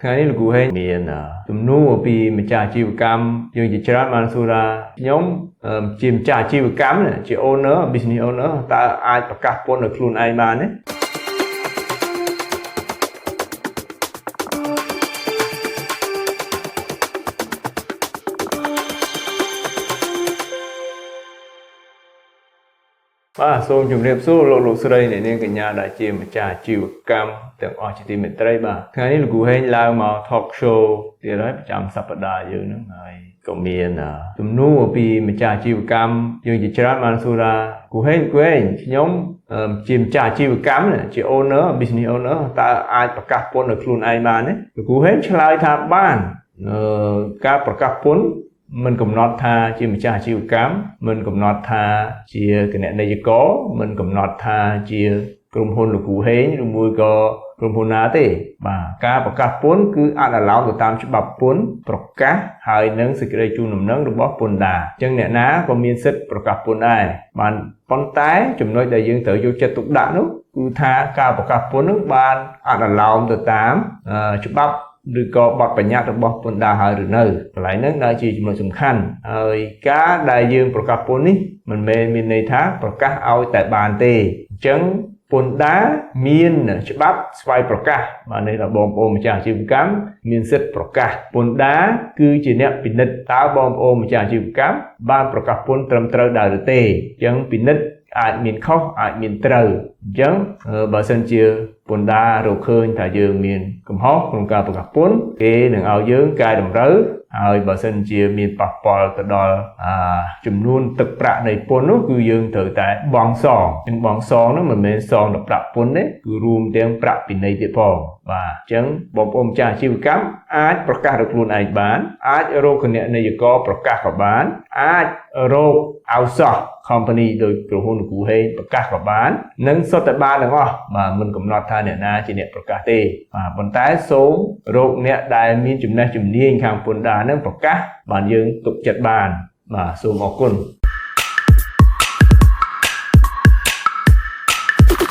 ថ្ងៃនេះលោកគ្រូហេងមានទំនួលអំពីម្ចាស់អាជីវកម្មយើងជាច្រើនបានសួរថាខ្ញុំជាម្ចាស់អាជីវកម្មជា owner business owner តើអាចប្រកាសពន្ធឲ្យខ្លួនឯងបានទេបាទសូមជម្រាបសួរលោកស្រីអ្នកនាងកញ្ញាដែលជាម្ចាស់អាជីវកម្មទាំងអស់ជាទីមេត្រីបាទថ្ងៃនេះលោកគ្រូហេងឡើងមក talk show ទៀតហើយប្រចាំសប្តាហ៍យើងហ្នឹងហើយក៏មានទំនួលអំពីម្ចាស់អាជីវកម្មយើងជាច្រើនបានសួរថាគ្រូហេងខ្ញុំជាម្ចាស់អាជីវកម្មជា owner business owner តើអាចប្រកាសពន្ធឲ្យខ្លួនឯងបានទេលោកគ្រូហេងឆ្លើយថាបានការប្រកាសពន្ធមិនកំណត់ថាជាម្ចាស់អាជីវកម្មមិនកំណត់ថាជាគណនេយ្យករមិនកំណត់ថាជាក្រុមហ៊ុនលោកគ្រូហេងឬមួយក៏ក្រុមហ៊ុនណាទេបាទការប្រកាសពន្ធគឺអនុលោមទៅតាមច្បាប់ពន្ធប្រកាសហើយនឹងសេចក្តីជូនដំណឹងរបស់ពន្ធដារអញ្ចឹងអ្នកណាក៏មានសិទ្ធិប្រកាសពន្ធដែរបានប៉ុន្តែចំណុចដែលយើងត្រូវយកចិត្តទុកដាក់នោះគឺថាការប្រកាសពន្ធនោះបានអនុលោមទៅតាមច្បាប់ឬក៏បទបញ្ញត្តិរបស់ពន្ធដារហើយឬនៅកន្លែងហ្នឹងដែលជាចំណុចសំខាន់ហើយការដែលយើងប្រកាសពន្ធនេះមិនមែនមានន័យថាប្រកាសឲ្យតែបានទេអញ្ចឹងពន្ធដារមានច្បាប់ស្វ័យប្រកាសបាទនេះដល់បងប្អូនម្ចាស់អាជីវកម្មមានសិទ្ធិប្រកាសពន្ធដារគឺជាអ្នកពិនិត្យតើបងប្អូនម្ចាស់អាជីវកម្មបានប្រកាសពន្ធត្រឹមត្រូវដែរឬទេអញ្ចឹងពិនិត្យអាចមានខុសអាចមានត្រូវអញ្ចឹងបើសិនជាពន្ធដាររកឃើញថាយើងមានកំហុសក្នុងការប្រកាសពន្ធគេនឹងឲ្យយើងកែតម្រូវហើយបើសិនជាមានប៉ះពាល់ទៅដល់ចំនួនទឹកប្រាក់នៃពន្ធនោះគឺយើងត្រូវតែបង់សងអញ្ចឹងបង់សងនោះមិនមែនសងតែប្រាក់ពន្ធទេគឺរួមទាំងប្រាក់ពិន័យទៀតផងបាទអញ្ចឹងបងប្អូនម្ចាស់អាជីវកម្មអាចប្រកាសដោយខ្លួនឯងបានអាចរកគណនេយ្យករប្រកាសក៏បានអាចរក outsource company ដោយក្រុមហ៊ុនលោកគ្រូហេងប្រកាសក៏បាននិងសុទ្ធតែបានទាំងអស់បាទមិនកំណត់ថាអ្នកណាជាអ្នកប្រកាសទេបាទប៉ុន្តែសូមរកអ្នកដែលមានចំណេះជំនាញខាងពន្ធដារនឹងប្រកាសបានយើងទុកចិត្តបានបាទសូមអរគុណ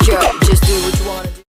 Yo, just do what you